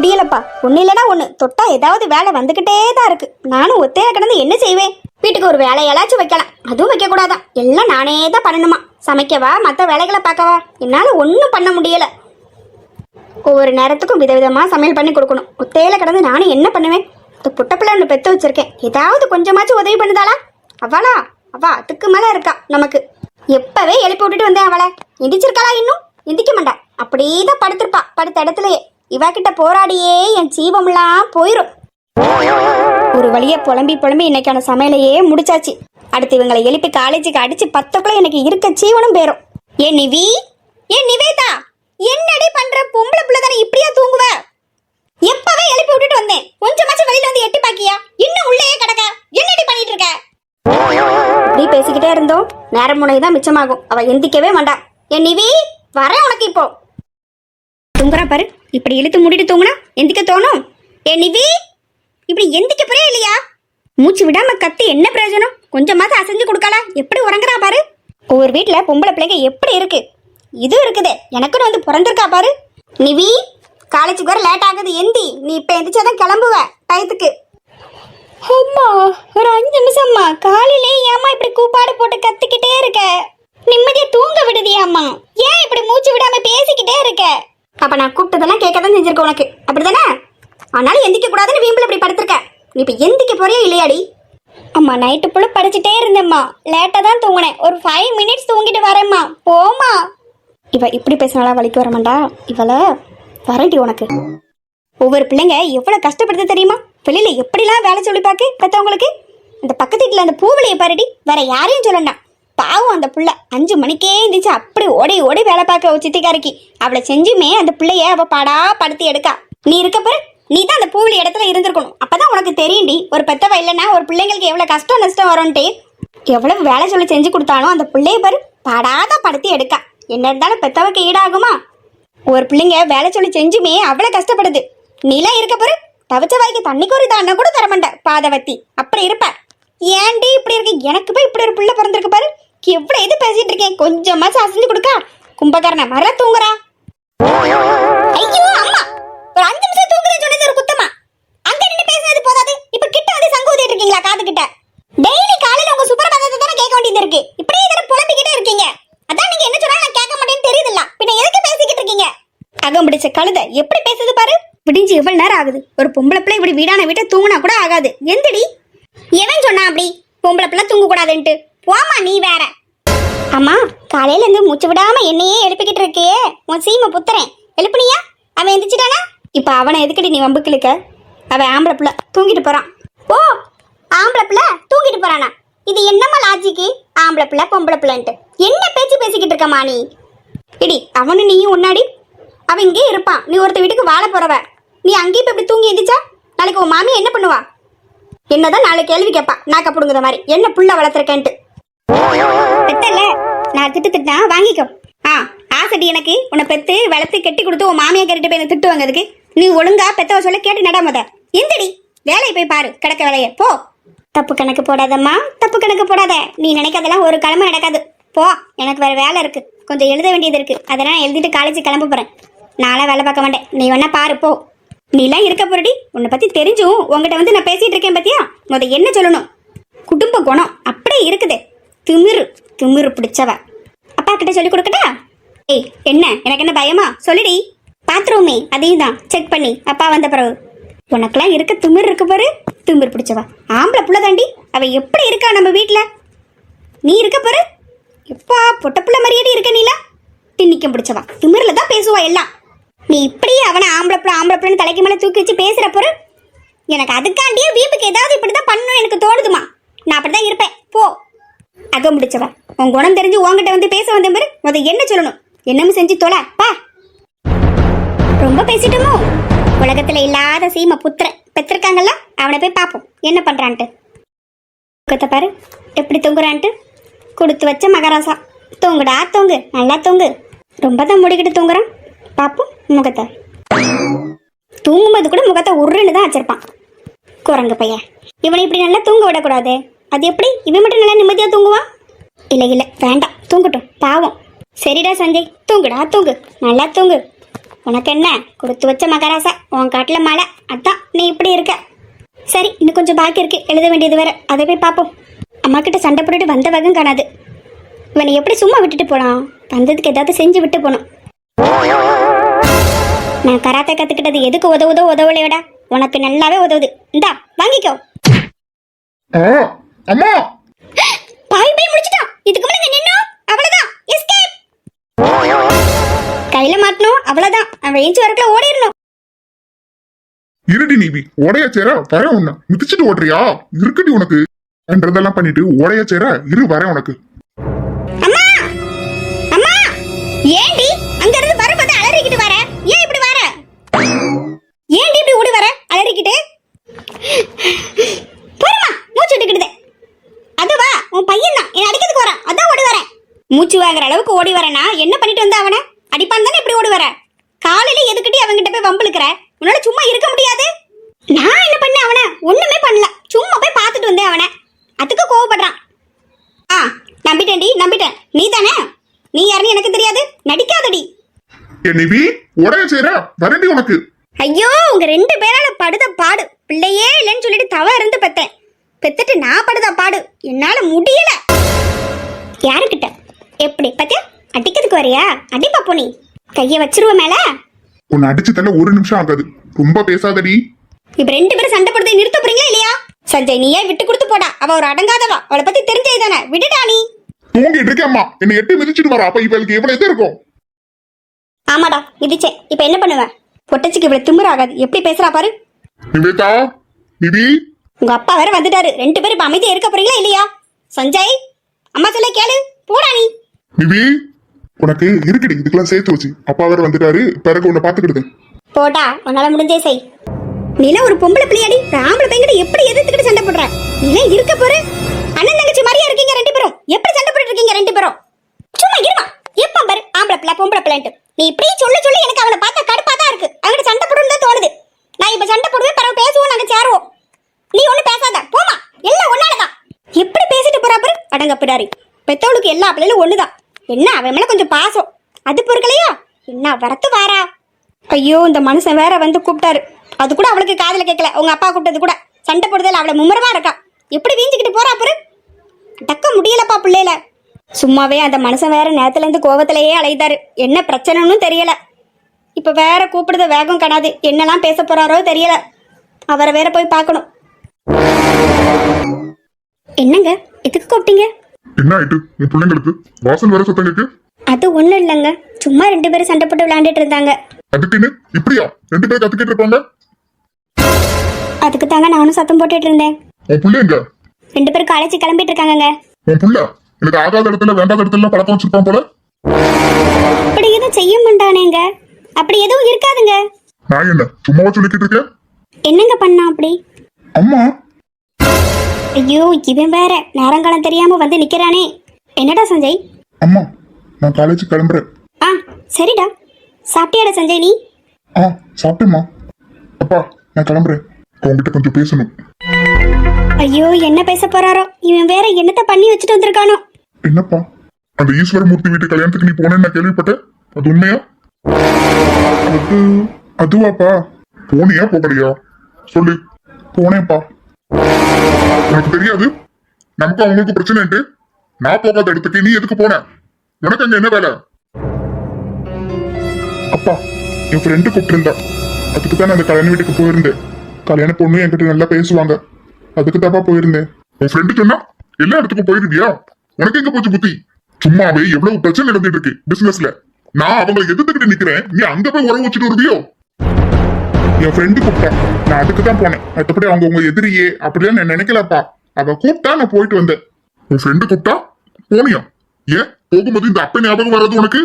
முடியலப்பா. ஒண்ணு இல்லனா ஒண்ணு தொட்டா ஏதாவது வேலை வந்துகிட்டே தான் இருக்கு. நானும் ஒத்தையில கிடந்து என்ன செய்வேன்? வீட்டுக்கு ஒரு வேலையெல்லாச்சும் வைக்கலாம், அதுவும் வைக்க கூடாதான். எல்லாம் நானே தான் பண்ணணுமா? சமைக்கவா மற்ற வேலைகளை பார்க்கவா? என்னால ஒன்றும் பண்ண முடியல. ஒவ்வொரு நேரத்துக்கும் விதவிதமா சமையல் பண்ணி கொடுக்கணும். ஒத்தையில கிடந்து நானும் என்ன பண்ணுவேன்? இந்த புட்ட பிள்ளை ஒன்று பெற்று வச்சிருக்கேன், ஏதாவது கொஞ்சமாச்சும் உதவி பண்ணுதாளா? அவளா? அவ அதுக்கு மேல இருக்கா நமக்கு. எப்பவே எழுப்பி விட்டுட்டு வந்தேன் அவளை. எந்திரிச்சிருக்காளா? இன்னும் எந்திக்க மாட்டா, அப்படியேதான் படுத்திருப்பா படுத்த இடத்துலயே. இவகிட்ட போராடியே என் ஜீவம்லாம் போயிரும். ஒரு வழியை புலம்பி புலம்பி இன்னைக்கான சமையலையே முடிச்சாச்சு. அடுத்து இவங்களை எழுப்பி காலேஜுக்கு அடிச்சு 10க்குள்ள எனக்கு இருக்க ஜீவனும் பேரும். ஏன் நிவி, ஏன் நிவேதா, என்னடி பண்ற? பொம்பளை பிள்ளை தானே, இப்படியா தூங்குவ? எப்பவே எழுப்பி விட்டுட்டு வந்தேன், கொஞ்சமாச்சும் வெளியில வந்து எட்டி பாக்கியா? இன்னும் உள்ளேயே கிடக்க, என்னடி பண்ணிட்டு இருக்க? இப்படி பேசிக்கிட்டே இருந்தோம், நேரம் முனைதான் மிச்சமாகும். அவ எந்திக்கவே மாட்டா. என் நிவி, வரேன் உனக்கு. இப்போ தூங்குறா பாரு, இப்படி இழுத்து மூடிட்டு தூங்குனா எந்திக்க தோணும். என் நிவி, இப்படி எந்திக்க போறே இல்லையா? மூச்சு விடாம கத்தி என்ன பிரயோஜனம்? கொஞ்சமாவது அசைஞ்சு கொடுக்கல, எப்படி உறங்குறா பாரு. ஒவ்வொரு வீட்டுல பொம்பளை பிள்ளைங்க எப்படி இருக்கு, இது இருக்குது. எனக்குன்னு வந்து பிறந்திருக்கா பாரு. நிவி, காலேஜுக்கு வர லேட் ஆகுது, எந்தி. நீ இப்ப எந்திரிச்சாதான் கிளம்புவ டயத்துக்கு. அம்மா, ஒரு 5 நிமிஷம்மா. காலையிலே ஏமா இப்படி கூப்பாடு போட்டு கத்திக்கிட்டே இருக்க? நிம்மதியா தூங்க விடுதியாம்மா? ஏன் இப்படி மூச்சு விடாம பேசிக்கிட்டே இருக்க? அப்ப நான் கூப்பிட்டதெல்லாம் கேட்கதான் செஞ்சிருக்க உனக்கு, அப்படிதானே? ஆனாலும் எந்திக்க கூடாதுன்னு வீம்புல இப்படி படுத்திருக்க. நீ இப்ப எந்திக்க போறியா இல்லையாடி? அம்மா, நைட்டு புள்ள படிச்சுட்டே இருந்தேம்மா, லேட்டா தான் தூங்கினேன். ஒரு 5 மினிட்ஸ் தூங்கிட்டு வரேம்மா, போமா. இவ இப்படி பேசினாலா வலிக்கு வரமாட்டா? இவள வரண்டி உனக்கு. ஒவ்வொரு பிள்ளைங்க எவ்வளவு கஷ்டப்படுது தெரியுமா? வெளியில எப்படிலாம் வேலை சொல்லி பாக்கு பெத்தவங்களுக்கு. இந்த பக்கத்து வீட்டுல அந்த பூவலியை பாருடி, வேற யாரையும் சொல்லண்டா. பாவம் அந்த புள்ள 5 மணிக்கே இருந்துச்சு, அப்படி ஓடி ஓடி வேலை பார்க்க சித்திக்காரிக்கு. அவளை செஞ்சுமே அந்த பிள்ளைய அவ பாடா படுத்தி எடுக்கா. நீ இருக்க பாரு, நீ தான் அந்த பூவலி இடத்துல இருந்திருக்கணும். அப்பதான் உனக்கு தெரியும்டி, ஒரு பெத்தவ இல்லைன்னா ஒரு பிள்ளைங்களுக்கு எவ்வளவு கஷ்டம் நஷ்டம் வரும்ட்டு. எவ்வளவு வேலை சொல்லி செஞ்சு கொடுத்தாலும் அந்த பிள்ளைய பாரு பாடாதான் படுத்தி எடுக்கா. என்ன இருந்தாலும் பெத்தவக்கு ஈடாகுமா? ஒரு பிள்ளைங்க வேலை சொல்லி செஞ்சுமே அவ்வளவு கஷ்டப்படுது. நீலாம் இருக்க பாரு, தவச்ச வாய்க்கு தண்ணிக்கு ஒரு தாண்டா கூட தரமாட்ட பாதவத்தி, அப்படி இருப்ப. ஏன்டி இப்படி இருக்கு? எனக்கு போய் இப்படி ஒரு பிள்ளை பிறந்திருக்கு பாரு. எவ்வளவு இது பேசிட்டு இருக்கேன், கொஞ்சமாச்சும் அசைஞ்சு கொடுக்கா. கும்பகாரன மர தூங்குறா. ஐயோ அம்மா, ஒரு 5 நிமிஷம் தூங்குறேன்னு சொன்னது ஒரு குத்தமா? அங்க நின்று பேசுனது போதாது, இப்ப கிட்ட வந்து சங்கு ஊதிட்டு இருக்கீங்களா காது கிட்ட? டெய்லி காலையில உங்க சுப்பிரபாதத்தை தானே கேட்க வேண்டியது இருக்கு. இப்படியே இதனை புலம்பிக்கிட்டே இருக்கீங்க. அதான் நீங்க என்ன சொன்னாலும் நான் கேட்க மாட்டேன்னு தெரியுதுல்ல, பின்ன எதுக்கு பேசிக்கிட்டு இருக்கீங்க? அகம் பிடிச்ச கழுத எப்படி பேசுது பாரு. விடிஞ்சு எவ்வளவு நேரம் ஆகுது? ஒரு பொம்பளை பிள்ளை இப்படி வீடான வீட்டை தூங்கினா கூட ஆகாது. எந்தடி எவன் சொன்னா அப்படி பொம்பளை பிள்ளை தூங்க கூடாதுன்ட்டு? போமா நீ வேற. அம்மா, காலையில இருந்து மூச்சு விடாம என்னையே எழுப்பிக்கிட்டு இருக்கே உன் சீமை புத்துறேன். எழுப்புனியா? அவன் எந்திரிச்சிட்டானா? இப்ப அவனை எதுக்கடி நீ வம்புக்கு இழுக்க? அவன் ஆம்பளை பிள்ளை தூங்கிட்டு போறான். ஓ, ஆம்பளை பிள்ளை தூங்கிட்டு போறானா? இது என்னம்மா லாஜிக்கு? ஆம்பளை பிள்ளை பொம்பளை பிள்ளைன்ட்டு என்ன பேச்சு பேசிக்கிட்டு இருக்கமா நீ? இடி, அவனு நீயும் உன்னாடி. அவன் இங்கே இருப்பான், நீ ஒருத்த வீட்டுக்கு வாழ போறவ. நீ அங்கேயும் இப்ப இப்படி தூங்கி எந்திரிச்சா நாளைக்கு உன் மாமி என்ன பண்ணுவா? என்னதான் நாளை கேள்வி கேட்பா, நான் கப்படுங்கிற மாதிரி. என்ன புள்ள வளர்த்துருக்கேன்ட்டு பெத்தல நான் திட்டுனா வாங்கிக்கோ. ஆசடி எனக்கு உன்னை பெத்து வளர்த்து கெட்டி கொடுத்து உன் மாமியா கேட்டு போய் திட்டு வாங்கிறதுக்கு. நீ ஒழுங்கா பெத்தவ சொல்ல கேட்டு நடாமத. எந்தடி வேலையை போய் பாரு, கிடக்க வேலைய போ. தப்பு கணக்கு போடாதம்மா, தப்பு கணக்கு போடாத. நீ நினைக்காதெல்லாம் ஒரு கிழமை நடக்காது. போ, எனக்கு வேற வேலை இருக்கு, கொஞ்சம் எழுத வேண்டியது இருக்கு. அதெல்லாம் நான் எழுதிட்டு காலேஜ் கிளம்ப போறேன். நான்லாம் வேலை பார்க்க மாட்டேன், நீ வேணா பாரு போ. நீ எல்லாம் இருக்க போறடி, உன்னை பத்தி தெரிஞ்சும் உங்ககிட்ட வந்து நான் பேசிட்டு இருக்கேன் பத்தியா? முத என்ன சொல்லணும்? குடும்ப குணம் அப்படியே இருக்குது. திமிரு திமிரு பிடிச்சவ. அப்பா கிட்ட சொல்லி கொடுக்கட்டா? ஏய், என்ன எனக்கு என்ன பயமா? சொல்லிடி. பாத்ரூமே அதையும் தான் செக் பண்ணி அப்பா வந்த பிறகு. உனக்கெல்லாம் இருக்க திமிர் இருக்கு பாரு, திமிர் பிடிச்சவ. ஆம்பளை புள்ள தாண்டி, அவ எப்படி இருக்கா நம்ம வீட்டுல? நீ இருக்க பாரு, எப்பா பொட்ட புள்ள மாதிரியே இருக்க. நீல திண்ணிக்கம் பிடிச்சவா, திமிர்ல தான் பேசுவா எல்லாம். நீ இப்படியே அவனை ஆம்பளை பிள்ளைன்னு தலைக்கு மேலே தூக்கி வச்சு பேசுற பொரு. எனக்கு அதுக்காண்டியே வீம்புக்கு ஏதாவது இப்படிதான் பண்ணணும்னு எனக்கு தோணுதுமா. நான் அப்படிதான் இருப்பேன். போ. அகம் முடிச்சவா, உன் குணம் தெரிஞ்சு உங்ககிட்ட வந்து பேச வந்த பாரு. முத என்ன சொல்லணும் என்னமும் செஞ்சு தொலை. பா, ரொம்ப பேசிட்டோமோ? உலகத்துல இல்லாத சீமை புத்திரன் பெற்றிருக்காங்கல்ல, அவனை போய் பார்ப்போம் என்ன பண்றான்ட்டு. முகத்தை பாரு எப்படி தூங்குறான்ட்டு. கொடுத்து வச்ச மகராசா. தூங்குடா தூங்கு, நல்லா தூங்கு. ரொம்ப தான் முடிக்கிட்டு தூங்குறான். பார்ப்போம் முகத்தை. தூங்கும்போது கூட முகத்தை உருன்னு தான் வச்சிருப்பான் குரங்கு பையன். இவனை இப்படி நல்லா தூங்க விடக்கூடாது. அது எப்படி இவன் மட்டும் நல்லா நிம்மதியா தூங்குவான்? இல்லை வேண்டாம், தூங்கட்டும் பாவம். சரிடா சஞ்சய், தூங்குடா தூங்கு, நல்லா தூங்கு. உனக்கு என்ன கொடுத்து வச்ச மகராசா உன் காட்டுல மழை, அதான் நீ இப்படி இருக்க. சரி, இன்னும் கொஞ்சம் பாக்கி இருக்கு, எழுத வேண்டியது வேற, அதை போய் பார்ப்போம். அம்மா கிட்ட சண்டை போட்டுட்டு வந்த வகம் காணாது. இவனை எப்படி சும்மா விட்டுட்டு போனான்? வந்ததுக்கு ஏதாவது செஞ்சு விட்டு போனோம். நான் கராத்தே கத்துக்கிட்டது எதுக்கு உதவுலையோடா? உனக்கு நல்லாவே உதவுது. இந்தா வாங்கிக்கோ. அம்மா பாய் போய் முடிச்சிட்டான். இதுக்கு முன்னாடி நின்னோம், அவ்வளவுதான். எஸ்கேப். கையில மாட்டணும், அவ்வளவுதான். அவன் ஏஞ்சி வரக்குள்ள ஓடிடணும். இருடி நீவி ஓடைய சேர வரேன். உன்ன மிதிச்சுட்டு ஓடுறியா? இருக்குடி உனக்கு என்றதெல்லாம் பண்ணிட்டு ஓடைய சேர இரு, வரேன் உனக்கு. அம்மா அம்மா, ஏண்டி அங்க இருந்து வரும்போது அலறிக்கிட்டு வர? ஏன் இப்படி வர? ஏண்டி இப்படி ஓடி வர அலறிக்கிட்டு? போறமா, மூச்சு விட்டுக்கிடுதே. அதுவா உன் பையன் தான் என்ன அடிக்கிறதுக்கு வரான், அதான் ஓடி வரேன். மூச்சு வாங்குற அளவுக்கு ஓடி வரேனா? என்ன பண்ணிட்டு வந்த அவனை? அடிப்பான் தானே இப்படி ஓடி வர? காலையில எதுக்கிட்டி அவங்கிட்ட போய் வம்பிழுக்கிற? உன்னால சும்மா இருக்க முடியாது. நான் என்ன பண்ண? அவனை ஒண்ணுமே பண்ணல, சும்மா போய் பார்த்துட்டு வந்தேன் அவனை. அதுக்கு கோவப்படுறான். நம்பிட்டேன்டி, நம்பிட்டேன். நீ தானே? நீ யாருன்னு எனக்கு தெரியாது, நடிக்காதடி. நிவி ஓடைய சேர வரண்டி உனக்கு. ஐயோ, உங்க 2 பேரால படுத பாடு. பிள்ளையே இல்லைன்னு சொல்லிட்டு தவ இருந்து பெத்தேன். பெத்துட்டு நான் படுத பாடு, என்னால முடியல. யாருக்கிட்ட எப்படி பத்தியா? அடிக்கிறதுக்கு வரியா? அடி பாப்போ. நீ கைய வச்சிருவ மேல. உன்னை அடிச்சு தள்ள 1 நிமிஷம் ஆகாது, ரொம்ப பேசாதடி. இப்ப 2 பேரும் சண்டை போடுறதை நிறுத்த போறீங்களா இல்லையா? சஞ்சய், நீயே விட்டு கொடுத்து போடா. அவ ஒரு அடங்காதவா, அவளை பத்தி தெரிஞ்சே தானே. விடுடா நீ. தூங்கிட்டு இருக்கேம்மா, என்ன 8 மிதிச்சுட்டு வரா. அப்ப இவளுக்கு எவ்வளவு இது இருக்கும்? ஆமாடா, மிதிச்சேன். இப்ப என்ன பண்ணுவேன்? பொட்டச்சிக்கு இவ்வளவு திமிர ஆகாது. எப்படி பேசுறா பாரு. நிவேதா, நிவி, உங்க அப்பா வேற வந்துட்டாரு. 2 பேரும் இப்ப அமைதியா இருக்க போறீங்களா இல்லையா? சஞ்சய், அம்மா சொல்ல கேளு, போடா நீ. நிவி உனக்கு இருக்குடி இதுக்கெல்லாம் சேர்த்து வச்சு. அப்பா வேற வந்துட்டாரு, பிறகு உன்னை பாத்துக்கிடுது. போடா, உன்னால முடிஞ்சே செய். நீலாம் ஒரு பொம்பளை பிள்ளையாடி, ஆம்பளை பையன்கிட்ட எப்படி எதிர்த்துக்கிட்டு சண்டை போடுற? நீலாம் இருக்க போற அண்ணன் தங்கச்சி மாதிரியா இருக்கீங்க 2 பேரும். எப்படி சண்டை போட்டுட்டு இருக்கீங்க 2 பேரும்? சும்மா இருமா. எப்ப பாரு ஆம்பளை பிள்ளை பொம்பளை பிள்ளைன்ட்டு. நீ இப்படியே சொல்லி எனக்கு அவனை பார்த்தா கடுப்பா தான் இருக்கு. அவங்கிட்ட சண்டை போடணும்னு தான் தோணுது. நான் இப்ப சண்டை போடுவேன், பிறகு பேசுவோம், நாங்க சேருவோம். நீ ஒண்ணு பேசாத, போமா. எல்லாம் ஒன்னாலதான். எப்படி பேசிட்டு போறா பாரு, அடங்கப்பிடாரி. பெத்தவளுக்கு எல்லா பிள்ளைகளும் ஒண்ணுதான். என்ன அவன் மேல கொஞ்சம் பாசம், அது பொறுக்கலையா? என்ன வரத்து வாரா? ஐயோ, இந்த மனுஷன் வேற வந்து கூப்பிட்டாரு. அது கூட அவளுக்கு காதுல கேட்கல. உங்க அப்பா கூப்பிட்டது கூட. சண்டை போடுதல் அவளை மும்முரமா இருக்கா. எப்படி வீஞ்சிக்கிட்டு போறா பாரு. டக்க முடியலப்பா பிள்ளைல. சும்மாவே அந்த மனுஷன் வேற நேரத்துல இருந்து கோவத்திலேயே அலைதாரு. என்ன பிரச்சனைன்னு தெரியல. இப்ப வேற கூப்பிடுத வேகம் காணாது. என்னெல்லாம் பேச போறாரோ தெரியல. அவரை வேற போய் பார்க்கணும். என்னங்க, எதுக்கு கூப்பிட்டீங்க? என்ன ஆயிட்டு உன் பிள்ளைங்களுக்கு? வாசல் வேற சத்தம் கேக்கு. அது ஒண்ணும் இல்லைங்க, சும்மா 2 பேரும் சண்டை போட்டு விளையாண்டுட்டு இருந்தாங்க. அதுக்குன்னு இப்படியா 2 பேரும் கத்துக்கிட்டு இருப்பாங்க? அதுக்கு தாங்க நானும் சத்தம் போட்டுட்டு இருந்தேன். உன் பிள்ளை எங்க? 2 பேரும் காலேஜ் கிளம்பிட்டு இருக்காங்கங்க. உன் பிள்ளை எனக்கு ஆகாத இடத்துல வேண்டாத இடத்துல பழக்கம் வச்சிருப்பான் போல. அப்படி எதுவும் செய்ய மாட்டானேங்க. அப்படி எதுவும் இருக்காதுங்க. நான் என்ன சும்மாவா சொல்லிக்கிட்டு இருக்கேன்? என்னங்க பண்ணா அப்படி? அம்மா, ஐயோ, இவன் வேற நேரங்காலம் தெரியாம வந்து நிக்கிறானே. என்னடா சஞ்சய்? அம்மா நான் காலேஜ் கிளம்புறேன். சரிடா. சாப்பிட்டியாடா சஞ்சய் நீ? சாப்பிட்டேம்மா. அப்பா நான் கிளம்புறேன், உங்ககிட்ட கொஞ்சம் பேசணும். ஐயோ, என்ன பேச போறாரோ? இவன் வேற என்னத்த பண்ணி வச்சுட்டு வந்திருக்கானோ. என்னப்பா, அந்த ஈஸ்வரமூர்த்தி வீட்டு கல்யாணத்துக்கு நீ போனேன்னு நான் கேள்விப்பட்டேன். அது உண்மையா? அதுவாப்பா? போனியா போகலையா சொல்லு. போனேன்ப்பா. உனக்கு தெரியாது நமக்கு அவங்களுக்கு பிரச்சனைட்டு. நான் போகாத இடத்துக்கு நீ எதுக்கு போன? உனக்கு அங்க என்ன வேலை? அப்பா, என் ஃப்ரெண்டு கூப்பிட்டு இருந்தா, அதுக்கு தான் அந்த கல்யாண வீட்டுக்கு போயிருந்தேன். கல்யாண பொண்ணு என்கிட்ட நல்லா பேசுவாங்க, அதுக்கு தாப்பா போயிருந்தேன். உன் ஃப்ரெண்டு சொன்னா எல்லா இடத்துக்கும் போயிருந்தியா? உனக்கு எங்க போச்சு புத்தி? சும்மாவே எவ்வளவு பிரச்சனை நடந்துட்டு இருக்கு பிசினஸ்ல. நான் அவங்களை எதிர்த்துக்கிட்டு நிக்கிறேன், நீ அங்க போய் உறவு வச்சுட்டு வருவியோ? என் ஃப்ரெண்டு கூப்பிட்டா, நான் அதுக்கு தான் போனேன். மற்றபடி அவங்க உங்க எதிரியே அப்படிலாம் நான் நினைக்கலப்பா. அவ கூப்பிட்டா நான் போயிட்டு வந்தேன். உன் ஃப்ரெண்டு கூப்பிட்டா போனியா? ஏன் போகும்போது இந்த அப்ப ஞாபகம் வர்றது உனக்கு?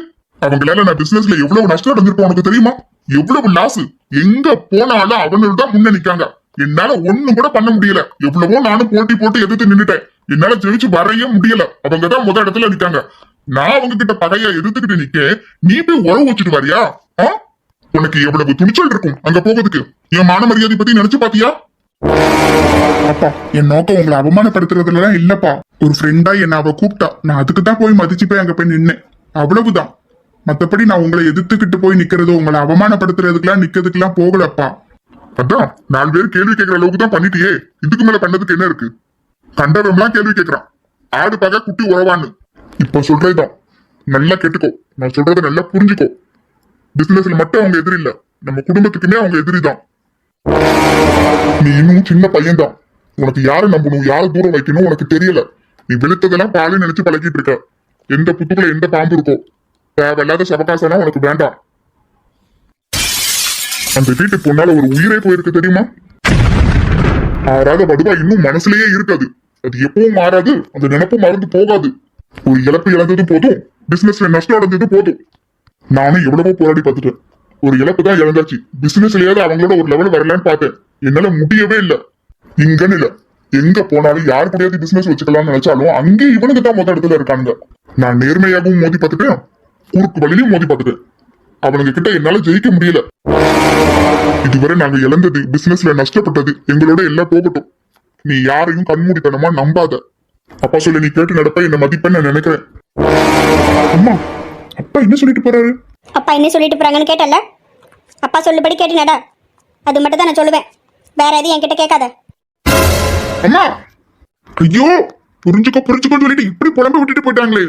அவங்களால நான் பிசினஸ்ல எவ்வளவு நஷ்டம் அடைஞ்சிருப்பேன் உனக்கு தெரியுமா? எவ்வளவு லாஸ். எங்க போனாலும் அவனோட தான் முன்ன நிக்காங்க. என்னால ஒண்ணும் கூட பண்ண முடியல. எவ்வளவோ நானும் போட்டி போட்டு எதிர்த்து நின்னுட்டேன். என்னால ஜெயிச்சு வரைய முடியல. அவங்க தான் முதல் இடத்துல நிக்காங்க. நான் அவங்க கிட்ட பகையா எதிர்த்துக்கிட்டு நிக்க, நீ போய் உறவு வச்சுட்டு வரியா? உனக்கு எவ்வளவு துணிச்சல் இருக்கும் அங்க போகிறதுக்கு? என் மான மரியாதை பத்தி நினைச்சு பாத்தியா? அப்பா, என் நோக்கம் உங்களை அவமானப்படுத்துறதுலாம் இல்லப்பா. ஒரு ஃப்ரெண்டா என்ன அவ கூப்பிட்டா, நான் அதுக்கு தான் போய் மதிச்சு போய் அங்க போய் நின்னேன். அவ்வளவுதான். மத்தபடி நான் உங்களை எதிர்த்துக்கிட்டு போய் நிக்கிறதோ உங்களை அவமானப்படுத்துறதுக்கெல்லாம் நிக்கிறதுக்கெல்லாம் போகலப்பா. அதான் 4 பேர் கேள்வி கேட்கிற அளவுக்கு தான் பண்ணிட்டியே, இதுக்கு மேல பண்ணதுக்கு என்ன இருக்கு? கண்டவம்லாம் கேள்வி கேட்கறான், ஆடு பகை குட்டி உறவான்னு. இப்ப சொல்றதுதான் நல்லா கேட்டுக்கோ, நான் சொல்றதை நல்லா புரிஞ்சுக்கோ. பிசினஸ்ல மட்டும் அவங்க எதிரி இல்ல, நம்ம குடும்பத்துக்குமே அவங்க எதிரிதான். நீ இன்னும் சின்ன பையன்தான், உனக்கு யாரை நம்பணும் யாரை தூரம் வைக்கணும் உனக்கு தெரியல. நீ வெளுத்ததெல்லாம் பாலு நினைச்சு பழகிட்டு இருக்க. எந்த புத்துக்குள்ள எந்த பாம்பு இருக்கோ, தேவையில்லாத சவகாசம்லாம் உனக்கு வேண்டாம். அந்த வீட்டுக்கு பொண்ணால ஒரு உயிரே போயிருக்கு தெரியுமா? ஆறாத வடுவா இன்னும் மனசுலயே இருக்காது, அது எப்பவும் மாறாது, அந்த நினைப்பும் மறந்து போகாது. ஒரு இழப்பு இழந்தது போதும், பிசினஸ்ல நஷ்டம் அடைஞ்சது போதும். நானும் எவ்வளவோ போராடி பார்த்துட்டேன், ஒரு இழப்பு தான் இழந்தாச்சு. பிசினஸ்லயாவது அவங்களோட ஒரு லெவல் வரலான்னு பார்த்தேன், என்னால முடியவே இல்லை. இங்கன்னு இல்ல, எங்க போனாலும் யாரு கூடயாவது பிசினஸ் வச்சுக்கலாம்னு நினைச்சாலும் அங்கே இவனுக்கு தான் முதல் இடத்துல இருக்கானுங்க. நான் நேர்மையாகவும் மோதி பார்த்துட்டேன், குறுக்கு வழியிலும் மோதி பார்த்துட்டேன். அவனுங்க கிட்ட என்னால ஜெயிக்க முடியல. இதுவரை நாங்க இழந்தது, பிசினஸ்ல நஷ்டப்பட்டது எங்களோட எல்லாம் போகட்டும். நீ யாரையும் கண்மூடித்தனமா நம்பாத. அப்பா சொல்ல நீ கேட்டு நடப்ப என்ன மதிப்பேன்னு நான் நினைக்கிறேன். அம்மா, அப்பா என்ன சொல்லிட்டு போறாரு? அப்பா என்ன சொல்லிட்டு போறாங்கன்னு கேட்டல, அப்பா சொல்லுபடி கேட்டு நட, அது மட்டும் தான் நான் சொல்லுவேன், வேற எதையும் என்கிட்ட கேட்காத. அம்மா, ஐயோ, புரிஞ்சுக்கோன்னு சொல்லிட்டு இப்படி புலம்ப விட்டுட்டு போயிட்டாங்களே,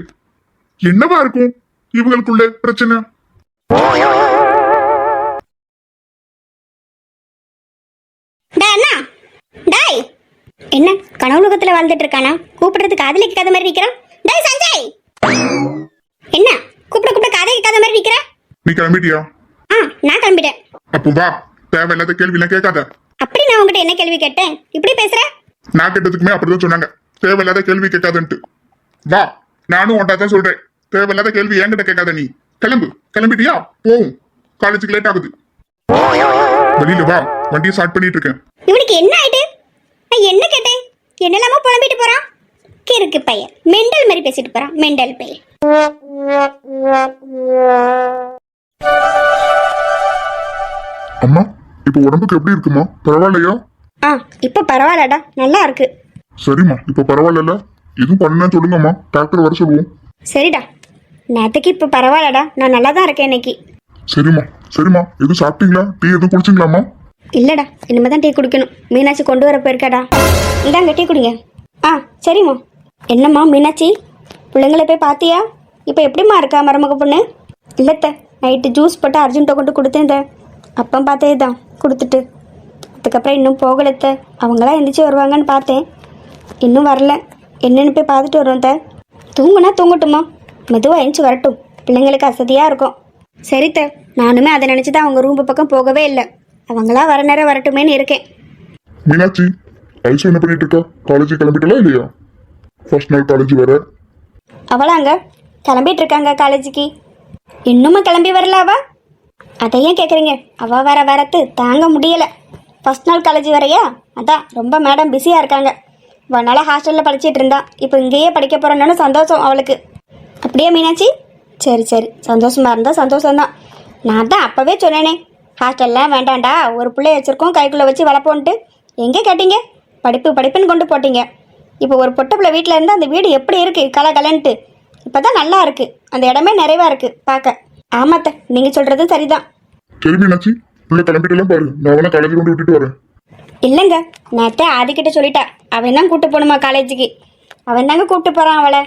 என்னவா இருக்கும் இவங்களுக்குள்ள பிரச்சனை? என்ன கனவுலகத்துல வாழ்ந்துட்டு இருக்கானா? கூப்பிடுறதுக்கு காதுல கேட்காத மாதிரி நிக்கிறான். டேய் சஞ்சய், என்ன கூப்பிட காதை கேட்காத மாதிரி நிக்கிற? நீ கிளம்பிட்டியா? நான் கிளம்பிட்டேன். அப்போ வா, தேவையில்லாத கேள்வி எல்லாம் கேட்காத. அப்படி நான் உங்ககிட்ட என்ன கேள்வி கேட்டேன் இப்படி பேசுற? நான் கேட்டதுக்குமே அப்படிதான் சொன்னாங்க, தேவையில்லாத கேள்வி கேட்காதன்ட்டு. வா, நானும் ஒன்றா தான் சொல்றேன், தேவையில்லாத கேள்வி என்கிட்ட கேட்காத. நீ கிளம்பிட்டியா? போவும், காலேஜுக்கு லேட் ஆகுது. வெளியில வா, வண்டியை ஸ்டார்ட் பண்ணிட்டு இருக்கேன். இவனுக்கு என்ன ஆயிட்டு? நான் என்ன கேட்டேன்? என்னெல்லாமோ புலம்பிட்டு போறான். கிறுக்கு பையன், மெண்டல் மாதிரி பேசிட்டு போறான், மெண்டல் பையன். அம்மா, இப்ப உடம்புக்கு எப்படி இருக்குமா? பரவாயில்லையா? இப்ப பரவாயில்லடா, நல்லா இருக்கு. சரிம்மா, இப்ப பரவாயில்ல, எதுவும் பண்ணா சொல்லுங்கம்மா, டாக்டர் வர சொல்லுவோம். சரிடா, நேற்றுக்கு இப்ப பரவாயில்லடா, நான் நல்லா தான் இருக்கேன் இன்னைக்கு. சரிம்மா, எதுவும் சாப்பிட்டீங்களா? டீ எதுவும் குடிச்சிங்களாம்மா? இல்லடா, இனிமே தான் டீ குடிக்கணும். மீனாட்சி கொண்டு வர போயிருக்காடா. இந்தாங்க டீ குடிங்க. சரிம்மா. என்னம்மா மீனாட்சி, பிள்ளைங்களை போய் பார்த்தியா? இப்போ எப்படிம்மா இருக்கா மருமக பொண்ணு? இல்லைத்த, நைட்டு ஜூஸ் போட்டு அர்ஜென்ட்டை கொண்டு கொடுத்தேன். அப்போ பார்த்தே தான் கொடுத்துட்டு அதுக்கப்புறம் இன்னும் போகலத்த. அவங்களாம் எந்திரிச்சு வருவாங்கன்னு பார்த்தேன், இன்னும் வரல. என்னென்னு போய் பார்த்துட்டு வருவோம். தூங்குனா தூங்கட்டுமா, மெதுவாக எழுந்துச்சி வரட்டும், பிள்ளைங்களுக்கு அசதியாக இருக்கும். சரித்த, நானுமே அதை நினச்சி தான் அவங்க ரூம் பக்கம் போகவே இல்லை. அவங்களா வர நேரம் வரட்டுமேன்னு இருக்கேன். மீனாட்சி, ஐசு என்ன பண்ணிட்டு இருக்கா? காலேஜ் கிளம்பிட்டலாம் இல்லையா? ஃபர்ஸ்ட் நாள் காலேஜ் வேற. அவளாங்க கிளம்பிட்டு இருக்காங்க காலேஜுக்கு. இன்னுமா கிளம்பி வரல அவ? அதையும் கேட்குறீங்க, அவள் வர வரத்து தாங்க முடியலை. ஃபர்ஸ்ட் நாள் காலேஜ் வரையா, அதான் ரொம்ப மேடம் பிஸியாக இருக்காங்க. அவனால ஹாஸ்டலில் படிச்சிட்டு இருந்தா, இப்போ இங்கேயே படிக்க போகிறோன்னு சந்தோஷம் அவளுக்கு. அப்படியே மீனாட்சி? சரி சந்தோஷமாக இருந்தால் சந்தோஷம்தான். நான் தான் அப்போவே சொன்னேனே, ஹாஸ்டல்லாம் வேண்டாண்டா, ஒரு பிள்ளை வச்சுருக்கோம் கைக்குள்ளே வச்சு வளர்ப்போன்ட்டு. எங்கே கேட்டீங்க? படிப்புன்னு கொண்டு போட்டீங்க. இப்போ ஒரு பொட்டை பிள்ளை வீட்டில் இருந்தால் அந்த வீடு எப்படி இருக்குது, கலன்ட்டு. இப்போ தான் நல்லா இருக்குது, அந்த இடமே நிறைவாக இருக்குது பார்க்க. ஆமாத்த, நீங்கள் சொல்கிறது சரிதான். சரி மீனாட்சி, பிள்ளை கிளம்பிட்டுலாம் பாரு, நான் அவனை காலேஜ் கொண்டு விட்டுட்டு வரேன். இல்லைங்க, நேற்றே ஆதிக்கிட்ட சொல்லிட்டா, அவன் தான் கூப்பிட்டு போகணுமா காலேஜுக்கு. அவன் தாங்க கூப்பிட்டு போகிறான் அவளை.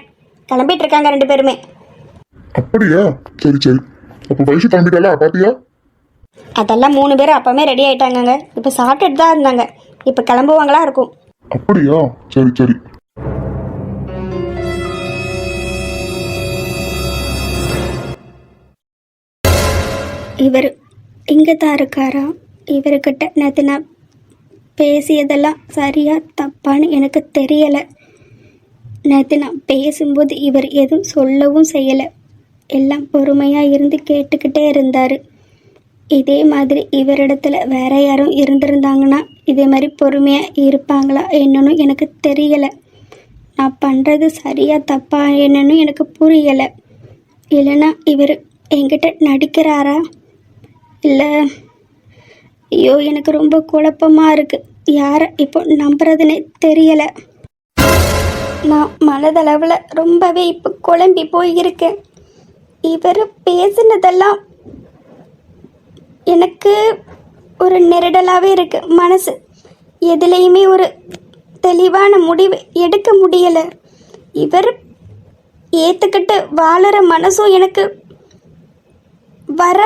கிளம்பிட்டு இருக்காங்க 2 பேருமே. அப்படியா? சரி. அப்போ வயசு கிளம்பிட்டாளா பாத்தியா? அதெல்லாம் 3 பேரும் அப்பவே ரெடி ஆயிட்டாங்கங்க. இப்போ சாப்பிட்டுட்டு தான் இருந்தாங்க, இப்போ கிளம்புவாங்களா இருக்கும். அப்படியா? சரி. இவர் இங்கே தான் இருக்காரா? இவர்கிட்ட நேற்று நான் பேசியதெல்லாம் சரியா தப்பான்னு எனக்கு தெரியலை. நேற்று நான் பேசும்போது இவர் எதுவும் சொல்லவும் செய்யலை, எல்லாம் பொறுமையாக இருந்து கேட்டுக்கிட்டே இருந்தார். இதே மாதிரி இவரிடத்துல வேற யாரும் இருந்திருந்தாங்கன்னா இதே மாதிரி பொறுமையாக இருப்பாங்களா என்னன்னு எனக்கு தெரியலை. நான் பண்ணுறது சரியா தப்பா என்னன்னு எனக்கு புரியலை. இல்லைன்னா இவர் என்கிட்ட நடிக்கிறாரா இல்லை? ஐயோ, எனக்கு ரொம்ப குழப்பமாக இருக்குது, யாரை இப்போ நம்புறதுன்னே தெரியலை. நான் மனதளவில் ரொம்பவே இப்போ குழம்பி போயிருக்கேன். இவர் பேசினதெல்லாம் எனக்கு ஒரு நெருடலாகவே இருக்கு. மனசு எதுலேயுமே ஒரு தெளிவான முடிவு எடுக்க முடியலை. இவர் ஏற்றுக்கிட்டு வாழற மனசும் எனக்கு வர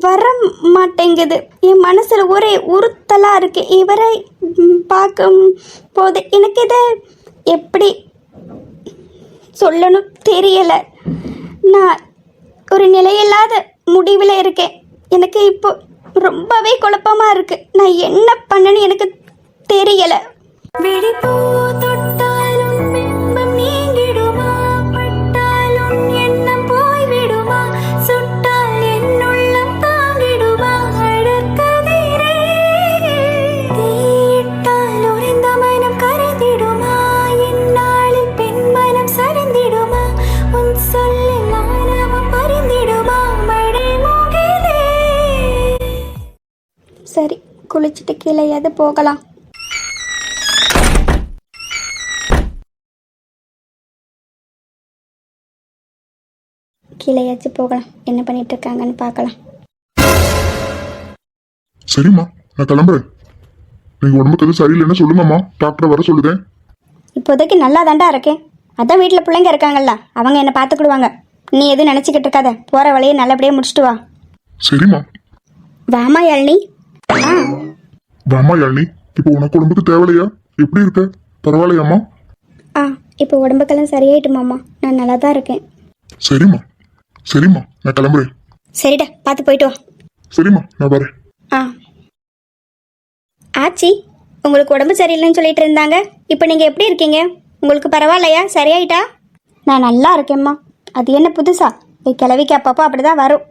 வர மாட்டேங்குது. என் மனசில் ஒரே உறுத்தலாக இருக்கு. இவரை பார்க்கும் போது எனக்கு இதை எப்படி சொல்லணும் தெரியலை. நான் ஒரு நிலையில்லாத முடிவில் இருக்கேன். எனக்கு இப்போ ரொம்பவே குழப்பமாக இருக்கு. நான் என்ன பண்ணேன்னு எனக்கு தெரியலை. சரி, குளிச்சுட்டு கீழேயாவது போகலாம். கீழேயாச்சும் போகலாம், என்ன பண்ணிட்டு இருக்காங்கன்னு பார்க்கலாம். சரிம்மா, நான் கிளம்புறேன். நீங்க உடம்புக்கு எதுவும் சரியில்லைன்னு சொல்லுங்கம்மா, டாக்டரை வர சொல்லுதேன். இப்போதைக்கு நல்லா தாண்டா இருக்கேன். அதான் வீட்டில் பிள்ளைங்க இருக்காங்கல்ல, அவங்க என்னை பார்த்துக்கிடுவாங்க. நீ எதுவும் நினச்சிக்கிட்டு இருக்காத, போகிற வழியை நல்லபடியாக முடிச்சுட்டு வா. சரிம்மா. வாமா யாழினி. வாமா யாழினி, இப்போ உனக்கு உடம்புக்கு தேவையில்லையா? எப்படி இருக்க? பரவாயில்லையாம்மா? இப்போ உடம்புக்கெல்லாம் சரியாயிட்டுமாம்மா, நான் நல்லா தான் இருக்கேன். சரிம்மா சரிம்மா, நான் கிளம்புறேன். சரிடா, பார்த்து போயிட்டு வா. சரிம்மா, நான் வரேன். ஆச்சி, உங்களுக்கு உடம்பு சரியில்லைன்னு சொல்லிட்டு இருந்தாங்க. இப்போ நீங்கள் எப்படி இருக்கீங்க? உங்களுக்கு பரவாயில்லையா? சரியாயிட்டா? நான் நல்லா இருக்கேம்மா. அது என்ன புதுசா? கிளவிக்கு அப்பப்போ அப்படி தான் வரும்.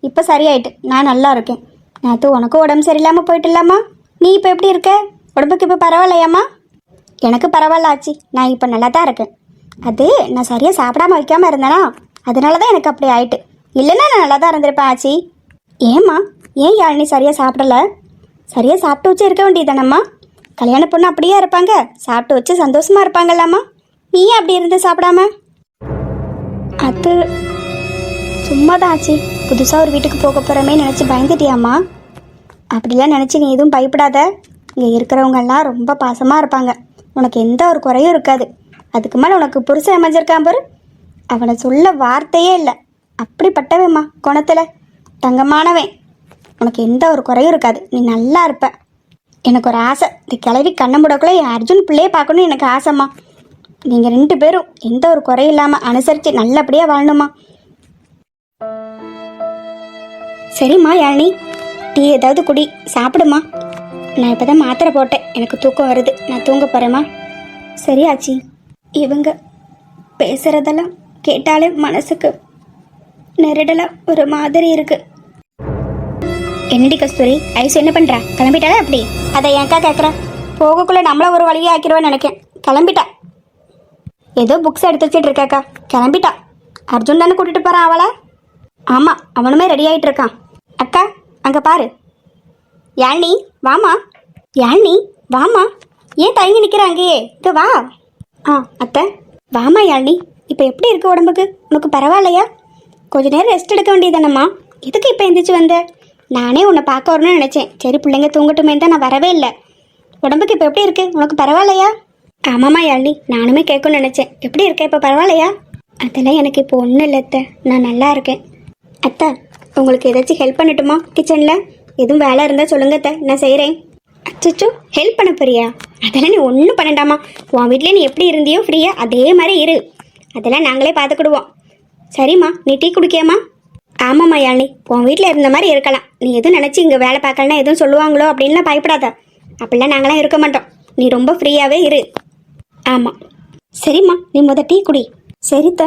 இப்போ சரியாயிட்டு, நான் நல்லா இருக்கேன். நேற்று உனக்கும் உடம்பு சரியில்லாமல் போயிட்டு இல்லாமா? நீ இப்போ எப்படி இருக்க? உடம்புக்கு இப்போ பரவாயில்லையாம்மா? எனக்கு பரவாயில்ல ஆச்சி, நான் இப்போ நல்லா தான் இருக்கேன். அது நான் சரியாக சாப்பிடாம வைக்காமல் இருந்தேனா, அதனால தான் எனக்கு அப்படி ஆயிட்டு. இல்லைன்னா நான் நல்லா தான் இருந்திருப்பேன் ஆச்சி. ஏம்மா, ஏன் யாழினி சரியாக சாப்பிடல? சரியாக சாப்பிட்டு வச்சு இருக்க வேண்டியதானம்மா? கல்யாண பொண்ணு அப்படியே இருப்பாங்க, சாப்பிட்டு வச்சு சந்தோஷமா இருப்பாங்கல்லம்மா. நீ ஏன் அப்படி இருந்து சாப்பிடாம? அது சும்மா தான் ஆச்சு. புதுசாக ஒரு வீட்டுக்கு போக போகிறமே நினச்சி பயந்துட்டியாம்மா? அப்படிலாம் நினச்சி நீ எதுவும் பயப்படாத. இங்கே இருக்கிறவங்கெல்லாம் ரொம்ப பாசமாக இருப்பாங்க. உனக்கு எந்த ஒரு குறையும் இருக்காது. அதுக்கு மேலே உனக்கு புருஷன் அமைஞ்சிருக்கான் பாரு, அவனை சொல்ல வார்த்தையே இல்லை. அப்படிப்பட்டவேம்மா, குணத்தில் தங்கமானவன். உனக்கு எந்த ஒரு குறையும் இருக்காது, நீ நல்லா இருப்ப. எனக்கு ஒரு ஆசை, இந்த கிளவி கண்ணை முடக்குள்ள என் அர்ஜுன் பிள்ளையே பார்க்கணும்னு எனக்கு ஆசைம்மா. நீங்கள் 2 பேரும் எந்த ஒரு குறையும் இல்லாமல் அனுசரித்து நல்லபடியாக வாழணுமா? சரிம்மா யாழினி, டீ ஏதாவது குடி, சாப்பிடுமா. நான் இப்போ தான் மாத்திரை போட்டேன், எனக்கு தூக்கம் வருது, நான் தூங்க போகிறேம்மா. சரியாச்சி. இவங்க பேசுகிறதெல்லாம் கேட்டாலே மனசுக்கு நெருடலாக ஒரு மாதிரி இருக்கு. என்னடி கஸ்தூரி, ஐசு என்ன பண்ணுறா? கிளம்பிட்டாலே அப்படி? அதை ஏன்க்கா கேட்குற? போகக்குள்ளே நம்மள ஒரு வழியாக ஆக்கிடுவேன்னு நினைக்கேன். கிளம்பிட்டா. ஏதோ புக்ஸ் எடுத்து வச்சுட்டு இருக்காக்கா. கிளம்பிட்டா. அர்ஜுன் தானே கூட்டிகிட்டு போகிறான் அவளை? ஆமாம், அவனுமே ரெடி ஆகிட்டு இருக்கான். அக்கா, அங்கே பாரு. யாழினி வாமா. யாழினி வாமா. ஏன் தயங்கி நிற்கிற அங்கேயே? இங்கே வா. அத்தை வாமா யாழினி. இப்போ எப்படி இருக்கு உடம்புக்கு? உனக்கு பரவாயில்லையா? கொஞ்ச நேரம் ரெஸ்ட் எடுக்க வேண்டியதானம்மா. எதுக்கு இப்போ எந்திரிச்சு வந்த? நானே உன்னை பார்க்க வரணும்னு நினச்சேன். சரி, பிள்ளைங்க தூங்கட்டுமே தான் நான் வரவே இல்லை. உடம்புக்கு இப்போ எப்படி இருக்கு? உனக்கு பரவாயில்லையா? ஆமாம்மா யாழினி, நானுமே கேட்கணும்னு நினச்சேன். எப்படி இருக்க இப்போ? பரவாயில்லையா? அதெல்லாம் எனக்கு இப்போ ஒன்றும் இல்லை அத்தை, நான் நல்லா இருக்கேன். அத்தை, உங்களுக்கு ஏதாச்சும் ஹெல்ப் பண்ணட்டுமா? கிச்சனில் எதுவும் வேலை இருந்தால் சொல்லுங்க அத்தை, நான் செய்கிறேன். அச்சோ, ஹெல்ப் பண்ண போறியா? அதெல்லாம் நீ ஒன்றும் பண்ணண்டாமா. உன் வீட்டில் நீ எப்படி இருந்தியோ ஃப்ரீயாக அதே மாதிரி இரு. அதெல்லாம் நாங்களே பார்த்துக்கிடுவோம். சரிம்மா, நீ டீ குடிக்கியாம்மா? ஆமாம்மா யாழினி, உன் வீட்டில் இருந்த மாதிரி இருக்கலாம். நீ எதுவும் நினச்சி இங்கே வேலை பார்க்கலன்னா எதுவும் சொல்லுவாங்களோ அப்படின்லாம் பயப்படாத. அப்படிலாம் நாங்களாம் இருக்க மாட்டோம். நீ ரொம்ப ஃப்ரீயாகவே இரு. ஆமாம். சரிம்மா, நீ டீ குடி. சரித்த.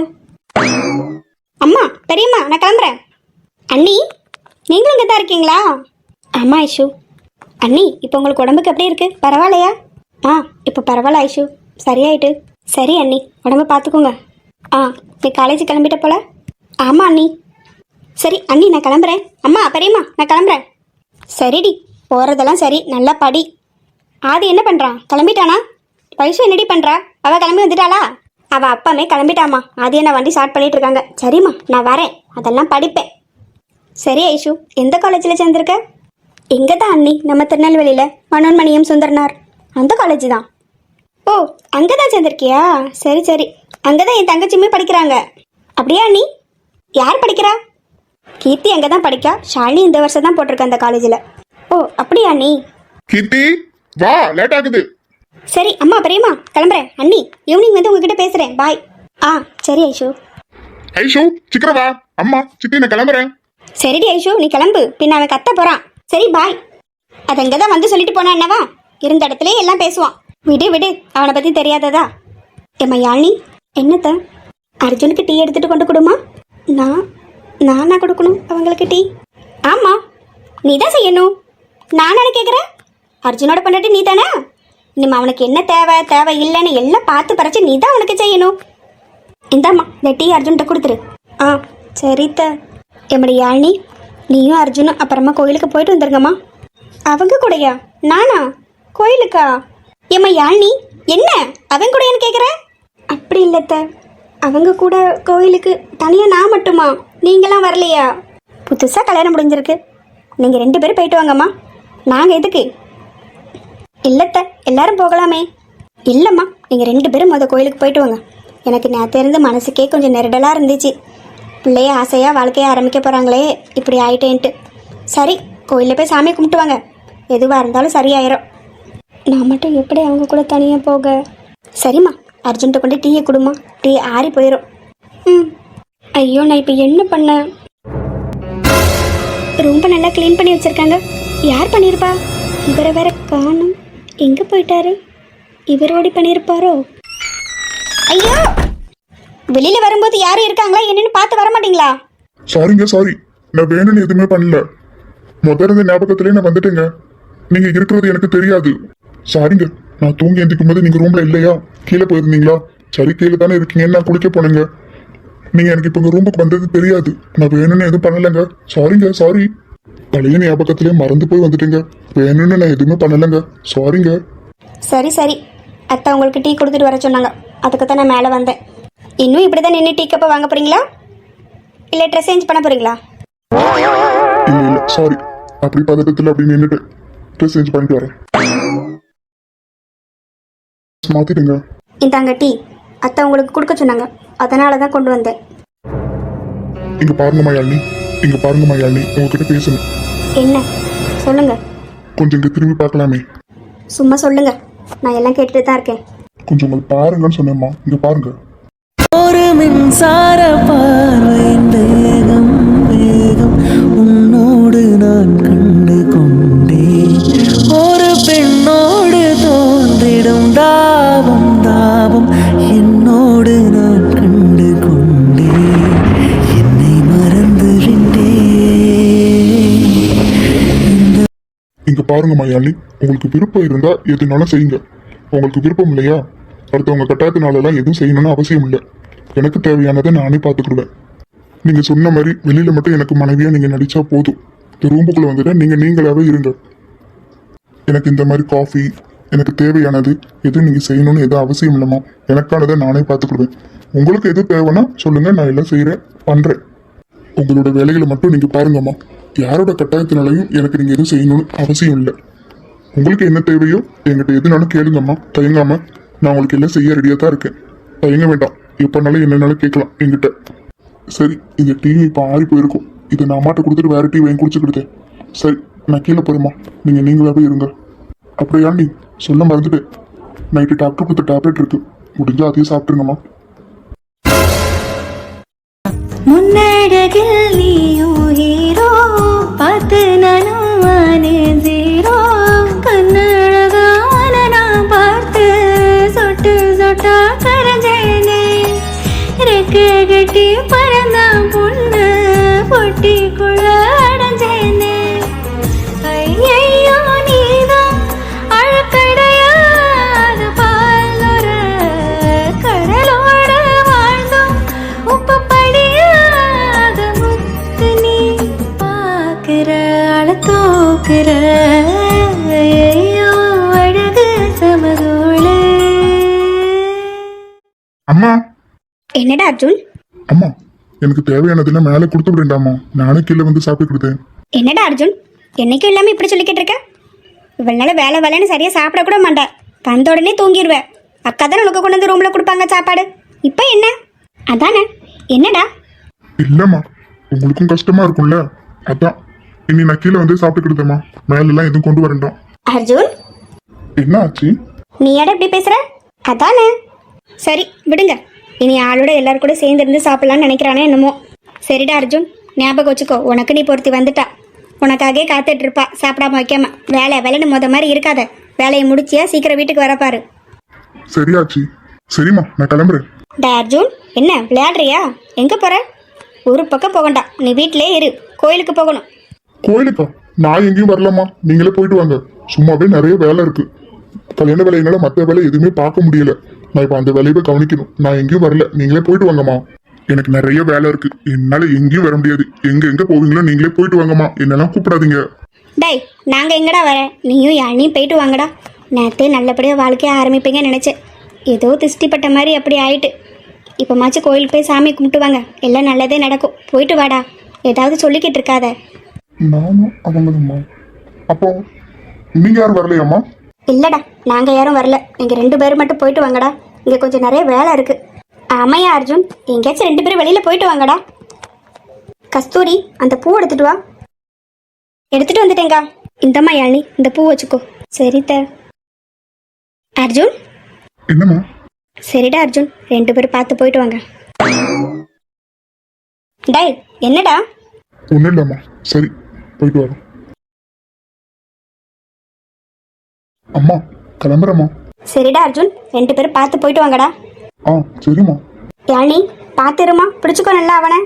அம்மா, பெரியம்மா, நான் கிளம்புறேன். அண்ணி, நீங்களும் இங்கே தான் இருக்கீங்களா? ஆமாம் ஐஷு. அண்ணி, இப்போ உங்களுக்கு உடம்புக்கு எப்படி இருக்குது? பரவாயில்லையா? இப்போ பரவாயில்ல ஐஷு, சரியாயிட்டு. சரி அண்ணி, உடம்பு பார்த்துக்கோங்க. நீ காலேஜ் கிளம்பிட்ட போல? ஆமாம் அண்ணி. சரி அண்ணி, நான் கிளம்புறேன். அம்மா, பெரியம்மா, நான் கிளம்புறேன். சரிடி, போகிறதெல்லாம் சரி, நல்லா படி. ஆதி என்ன பண்ணுறான்? கிளம்பிட்டானா? வைஷு என்னடி பண்ணுறா? அவள் கிளம்பி வந்துட்டாளா? அவ அப்பாமே கிளம்பிட்டாமா. அது என்ன வண்டி ஸ்டார்ட் பண்ணிட்டு இருக்காங்க. சரிம்மா நான் வரேன், அதெல்லாம் படிப்பேன். சரி ஐஷு, எந்த காலேஜில் சேர்ந்துருக்க? எங்கே தான் அண்ணி, நம்ம திருநெல்வேலியில் மனோன்மணியம் சுந்தரனார் அந்த காலேஜ் தான். ஓ, அங்கே தான் சேர்ந்துருக்கியா? சரி சரி, அங்கே தான் என் தங்கச்சியுமே படிக்கிறாங்க. அப்படியா அண்ணி? யார் படிக்கிறா? கீர்த்தி அங்கே தான் படிக்கா. ஷாலினி இந்த வருஷம் தான் போட்டிருக்க அந்த காலேஜில். ஓ அப்படியா அண்ணி? கீர்த்தி வா, லேட் ஆகுது. சரி அம்மா பெரியம்மா கிளம்புறேன். அண்ணி ஈவினிங் வந்து உங்ககிட்ட பேசுகிறேன். பாய். ஆ சரி ஐஷு. ஐஷு சீக்கிரம் வா, அம்மா சித்தி நான் கிளம்புறேன். சரிடி ஐஷு, நீ கிளம்பு, பின்ன அவன் கத்த போகிறான். சரி பாய். அது அங்கே தான் வந்து சொல்லிட்டு போனா என்னவா? இருந்த இடத்துல எல்லாம் பேசுவான். விடு விடு, அவனை பற்றி தெரியாததா? ஏம்மா யாழினி, என்னத்த? அர்ஜுனுக்கு டீ எடுத்துகிட்டு கொண்டு கொடுமா. நானா கொடுக்கணும் அவங்களுக்கு டீ? ஆமாம், நீ தான் செய்யணும். நான் என்ன கேட்குறேன்? அர்ஜுனோட பண்ணிட்டு நீ தானே. இனிமே அவனுக்கு என்ன தேவை இல்லைன்னு எல்லாம் பார்த்து பறிச்சு நீ தான் அவனுக்கு செய்யணும். இந்தாம்மா இந்த டீ அர்ஜுன்கிட்ட கொடுத்துரு. ஆ சரித்த. எம்மடி யாழினி, நீயும் அர்ஜுனும் அப்புறமா கோயிலுக்கு போயிட்டு வந்துருங்கம்மா. அவங்க கூடயா? நானா? கோயிலுக்கா? ஏம்மா யாழினி, என்ன அவன் கூடயான்னு கேட்குற? அப்படி இல்லைத்த, அவங்க கூட கோயிலுக்கு தனியாக நான் மட்டுமா? நீங்களாம் வரலையா? புதுசாக கல்யாணம் முடிஞ்சிருக்கு, நீங்கள் 2 பேரும் போயிட்டு வாங்கம்மா. நாங்கள் எதுக்கு? இல்லைத்த, எல்லாரும் போகலாமே. இல்லைம்மா, நீங்கள் 2 பேரும் கோயிலுக்கு போயிட்டு வாங்க. எனக்கு நேற்று இருந்து மனசுக்கே கொஞ்சம் நெருடலாக இருந்துச்சு. பிள்ளைய ஆசையாக வாழ்க்கையை ஆரம்பிக்க போகிறாங்களே, இப்படி ஆயிட்டேன்ட்டு. சரி, கோயிலில் போய் சாமி கும்பிட்டு வாங்க, எதுவாக இருந்தாலும் சரியாயிரும். நான் மட்டும் எப்படி அவங்க கூட தனியாக போக? சரிம்மா, அர்ஜென்ட்டை கொண்டு டீயை கொடுமா, டீ ஆறி போயிடும். ஐயோ, நான் இப்போ என்ன பண்ணேன்? ரொம்ப நல்லா க்ளீன் பண்ணி வச்சுருக்காங்க. யார் பண்ணியிருப்பா? இவரை வேற காணும். எங்கே போயிட்டாரு? இவர் ஓடி பண்ணியிருப்பாரோ? ஐயோ, வெளியில் வரும்போது யாரும் இருக்காங்களா என்னன்னு பார்த்து வர மாட்டீங்களா? சாரிங்க, சாரி, நான் வேணும்னு எதுவுமே பண்ணல. இருந்த ஞாபகத்திலே நான் வந்துட்டேங்க. நீங்க இருக்கிறது எனக்கு தெரியாது. சாரிங்க, நான் தூங்கி எந்திக்கும் போது நீங்க ரூம்ல இல்லையா? கீழே போயிருந்தீங்களா? சரி, கீழே தானே இருக்கீங்கன்னு நான் குளிக்க போனேங்க. நீங்க எனக்கு இப்போ ரூமுக்கு வந்தது தெரியாது. நான் வேணும்னு எதுவும் பண்ணலைங்க. சாரிங்க, சாரி. பழைய ஞாபகத்திலே மறந்து போய் வந்துட்டேங்க. வேணும்னு நான் எதுவுமே பண்ணலைங்க. சாரிங்க. சரி சரி, அத்தை உங்களுக்கு டீ கொடுத்துட்டு வர சொன்னாங்க, அதுக்கு தான் நான் மேலே வந்தேன். இன்னும் இப்படி தான் நின்று டீ கப்பை வாங்க போறீங்களா, இல்லை ட்ரெஸ் சேஞ்ச் பண்ண போறீங்களா? இல்ல சாரி, அப்படி பதட்டத்தில் அப்படி நின்றுட்டு ட்ரெஸ் சேஞ்ச் பண்ணிட்டு வரேன். மாத்திடுங்க. இந்தாங்க டீ, அத்தை உங்களுக்கு கொடுக்க சொன்னாங்க, அதனால தான் கொண்டு வந்தேன். இங்க பாருங்க மயாலினி, இங்க பாருங்க மயாலினி, உங்ககிட்ட பேசணும். என்ன சொல்லுங்க? கொஞ்சம் இங்க திரும்பி பார்க்கலாமே. சும்மா சொல்லுங்க, நான் எல்லாம் கேட்டுட்டு தான் இருக்கேன். கொஞ்சம் உங்களை பாருங்கன்னு சொன்னேம்மா, இங்க பாருங்க. ஒரு மின்சார பார்வையின் வேகம் வேகம் உன்னோடு நான் கண்டு கொண்டேன். ஒரு பெண்ணோடு தோன்றிடும் தாபம் தாபம் என்னோடு நான் கண்டு கொண்டேன். என்னை மறந்து இங்க பாருங்க மயாலினி, உங்களுக்கு விருப்பம் இருந்தா எதுனாலும் செய்யுங்க. உங்களுக்கு விருப்பம் இல்லையா, அடுத்தவங்க கட்டாயத்தினாலலாம் எதுவும் செய்யணும்னு அவசியம் இல்லை. எனக்கு தேவையானதை நானே பார்த்துக்கிடுவேன். நீங்க சொன்ன மாதிரி வெளியில மட்டும் எனக்கு மனைவியா நீங்க நடிச்சா போதும். இந்த ரூமுக்குள்ள வந்துட்டு நீங்க நீங்களாவே இருங்க. எனக்கு இந்த மாதிரி காஃபி, எனக்கு தேவையானது எதுவும் நீங்க செய்யணும்னு எதுவும் அவசியம் இல்லைம்மா. எனக்கானதை நானே பார்த்துக்கிடுவேன். உங்களுக்கு எது தேவைன்னா சொல்லுங்க, நான் எல்லாம் செய்யறேன், பண்றேன். உங்களோட வேலைகளை மட்டும் நீங்க பாருங்கம்மா. யாரோட கட்டாயத்தினாலையும் எனக்கு நீங்க எதுவும் செய்யணும்னு அவசியம் இல்லை. உங்களுக்கு என்ன தேவையோ என்கிட்ட எதுனாலும் கேளுங்கம்மா, தயங்காம. நான் உங்களுக்கு எல்லாம் செய்ய ரெடியா தான் இருக்கேன். தயங்க வேண்டாம், எப்பனாலும் என்னன்னாலும் கேட்கலாம் என்கிட்ட. சரி, இந்த டிவி இப்போ ஆறி போயிருக்கும். இதை நான் அம்மாட்ட கொடுத்துட்டு வேற டிவி வாங்கி குடிச்சுக்கிட்டேன். சரி, நான் கீழே போறேம்மா, நீங்களாவே இருங்க. அப்படியா நீ சொல்ல மறந்துட்டு, நைட்டு டாக்டர் கொடுத்த டேப்லெட் இருக்கு, முடிஞ்சா அதையும் சாப்பிட்டுருங்கம்மா. முன்னழகில் நீயோ ஹீரோ, பார்த்து நானும் ஆனே ஜீரோ. கண்ணழகான நான் பார்த்து சொட்டு சொட்டா கரைஞ்சேனே. ரெக்க கட்டி பறந்தான் பொண்ணு பொட்டிக்குள்ள அடைஞ்சேனே. ஐயையோ நீதான் அழக்கடையாத பாலுற கடலோட வாழ்ந்தோம் உப்பு படியாத முத்து நீ பார்க்கிற அழ தூக்கிற. ஐயோ அழகு சமதோளே. அம்மா என்னடா அர்ஜுன்? அம்மா எனக்கு தேவையானதெல்லாம் மேலே கொடுத்து விடண்டாமா, நானும் கீழே வந்து சாப்பிட்டுக்கிட்டேன். என்னடா அர்ஜுன், என்னைக்கும் இல்லாமல் இப்படி சொல்லிக்கிட்டு இருக்க? இவ்வளவு நாள் வேலை வேலைன்னு சரியாக சாப்பிட கூட மாட்டேன், வந்த உடனே தூங்கிடுவேன். அக்கா தானே உனக்கு கொண்டு வந்து ரூமில் கொடுப்பாங்க சாப்பாடு. இப்போ என்ன? அதானே. என்னடா? இல்லம்மா, உங்களுக்கும் கஷ்டமா இருக்கும்ல, அதான் இனி நான் கீழே வந்து சாப்பிட்டுக்கிட்டேம்மா, மேலெல்லாம் எதுவும் கொண்டு வரண்டாம். அர்ஜுன், என்ன ஆச்சு? நீ ஏடா இப்படி பேசுற? அதானே. சரி விடுங்க, இனி ஆளோட எல்லாரும் கூட சேர்ந்து இருந்து சாப்பிடலாம்னு நினைக்கிறானே என்னமோ. சரிடா அர்ஜுன், ஞாபகம் வச்சுக்கோ, உனக்கு நீ பொருத்தி வந்துட்டா. உனக்காகவே காத்துட்டு இருப்பா சாப்பிடாம வைக்காம. வேலைன்னு மாதிரி இருக்காத, வேலையை முடிச்சியா சீக்கிரம் வீட்டுக்கு வரப்பாரு. சரியாச்சு. சரிம்மா, நான் கிளம்புறேன். டே அர்ஜுன், என்ன விளையாடுறியா? எங்க போற? ஒரு பக்கம் போகண்டா, நீ வீட்டிலே இரு. கோயிலுக்கு போகணும். கோயிலுக்கா? நான் எங்கேயும் வரலாமா, நீங்களே போயிட்டு வாங்க. சும்மாவே நிறைய வேலை இருக்கு. கல்யாண வேலையினால மற்ற வேலை எதுவுமே பார்க்க முடியல. நான் இப்போ அந்த வேலையை கவனிக்கணும். நான் எங்கேயும் வரல, நீங்களே போயிட்டு வாங்கம்மா. எனக்கு நிறைய வேலை இருக்கு, என்னால எங்கேயும் வர முடியாது. எங்க போவீங்களோ நீங்களே போயிட்டு வாங்கம்மா, என்னெல்லாம் கூப்பிடாதீங்க. டேய், நாங்க எங்கடா வர? நீயும் யானையும் போயிட்டு வாங்கடா. நேரத்தே நல்லபடியாக வாழ்க்கையை ஆரம்பிப்பீங்கன்னு நினைச்சேன். ஏதோ திருஷ்டிப்பட்ட மாதிரி அப்படி ஆயிட்டு. இப்போமாச்சும் கோயிலுக்கு போய் சாமி கும்பிட்டு வாங்க, எல்லாம் நல்லதே நடக்கும். போயிட்டு வாடா, ஏதாவது சொல்லிக்கிட்டு இருக்காத. நானும் அவங்களும்மா. அப்போ நீங்க யாரும் வரலையாம்மா? இல்லடா, நாங்க யாரும் வரல. நீங்க 2 பேரும் மட்டும் போயிட்டு வாங்கடா, இங்க கொஞ்சம் நிறைய வேலை இருக்கு. ஆமையா அர்ஜுன், எங்கேயாச்சும் 2 பேரும் வெளியில போயிட்டு வாங்கடா. கஸ்தூரி, அந்த பூ எடுத்துட்டு வா. எடுத்துட்டு வந்துட்டேங்கா. இந்தம்மா யாழினி, இந்த பூ வச்சுக்கோ. சரித்த. அர்ஜுன். என்னம்மா? சரிடா அர்ஜுன், 2 பேரும் பார்த்து போயிட்டு வாங்க. டேய், என்னடா? ஒன்றும் இல்லைம்மா. சரி, போயிட்டு வரோம். அம்மா, கிளம்புறம்மா. சரிடா அர்ஜுன், 2 பேரும் பார்த்து போயிட்டு வாங்கடா. ஆ சரிம்மா. யாழினி, பார்த்துருமா, பிடிச்சிக்கோ நல்லா அவனை.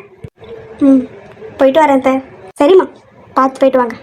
ம், போயிட்டு வரேன். சரிம்மா, பார்த்து போயிட்டு வாங்க.